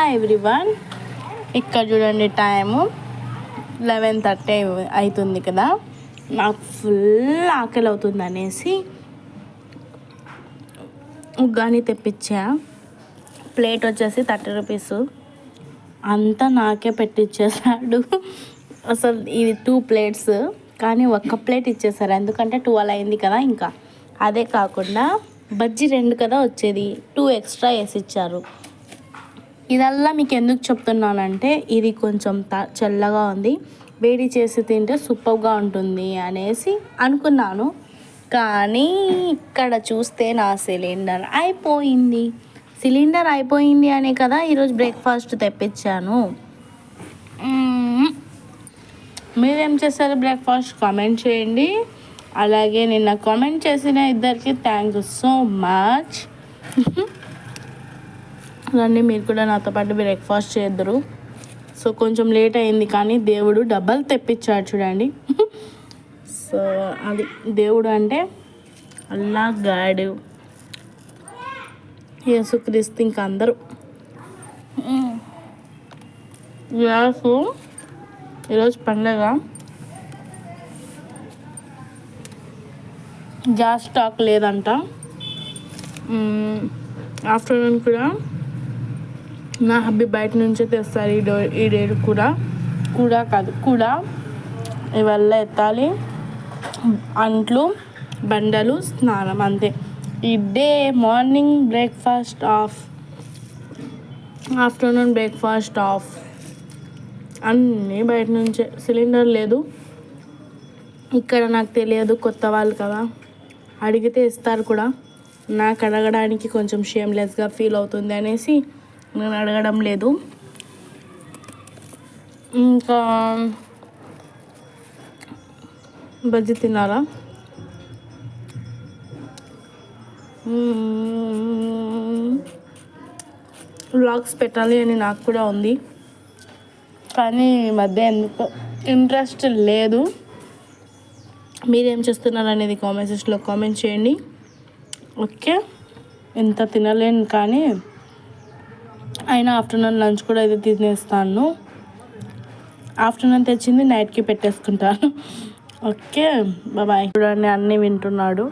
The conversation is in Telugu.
Hi everyone. ఇక్కడ చూడండి, టైము 11:30 అవుతుంది కదా. నాకు ఫుల్ ఆకలి అవుతుంది అనేసి ఉగ్గాని తెప్పించా. ప్లేట్ వచ్చేసి 30 రూపీస్. అంతా నాకే పెట్టిచ్చేసాడు. అసలు ఇది 2 ప్లేట్స్, కానీ ఒక్క ప్లేట్ ఇచ్చేసారు. ఎందుకంటే 12 అయింది కదా. ఇంకా అదే కాకుండా బజ్జీ 2 కదా వచ్చేది, 2 ఎక్స్ట్రా వేసి ఇచ్చారు. ఇదల్లా మీకు ఎందుకు చెప్తున్నానంటే, ఇది కొంచెం చల్లగా ఉంది, వేడి చేసి తింటే సూపర్గా ఉంటుంది అనేసి అనుకున్నాను. కానీ ఇక్కడ చూస్తే నా సిలిండర్ అయిపోయింది అనే కదా ఈరోజు బ్రేక్ఫాస్ట్ తెప్పించాను. మీరేం చేశారు బ్రేక్ఫాస్ట్ కామెంట్ చేయండి. అలాగే నిన్న కామెంట్ చేసిన ఇద్దరికి థ్యాంక్ యూ సో మచ్. రండి, మీరు కూడా నాతో పాటు బ్రేక్ఫాస్ట్ చేద్దరు. సో కొంచెం లేట్ అయింది, కానీ దేవుడు డబ్బల్ తెప్పించాడు చూడండి. సో అది దేవుడు అంటే అల్లా గాడు, యేసుక్రీస్తు, ఇంకా అందరూ. గ్యాసు ఈరోజు పండగ, గ్యాస్ స్టాక్ లేదంట. ఆఫ్టర్నూన్ నా హబ్బీ బయట నుంచే తెస్తారు. ఈ డేట్ కూడా ఇవల్ల ఎత్తాలి. అంట్లు, బండలు, స్నానం, అంతే. ఈ day morning breakfast of, afternoon breakfast of, అన్నీ బయట నుంచే. సిలిండర్ లేదు ఇక్కడ. నాకు తెలియదు, కొత్త వాళ్ళు కదా, అడిగితే ఇస్తారు కూడా. నాకు అడగడానికి కొంచెం షేమ్లెస్గా ఫీల్ అవుతుంది అనేసి నేను అడగడం లేదు. ఇంకా బజ్జీ తిన్నారా? వ్లాగ్స్ పెట్టాలి అని నాకు కూడా ఉంది, కానీ ఈ మధ్య ఎందుకో ఇంట్రెస్ట్ లేదు. మీరేం చేస్తున్నారు అనేది కామెంట్ సెక్షన్లో కామెంట్ చేయండి. ఓకే, ఎంత తినలేను, కానీ అయినా ఆఫ్టర్నూన్ లంచ్ కూడా అయితే తినేస్తాను. ఆఫ్టర్నూన్ తెచ్చింది నైట్కి పెట్టేసుకుంటాను. Okay, bye. చూడండి, అన్నీ వింటున్నాడు.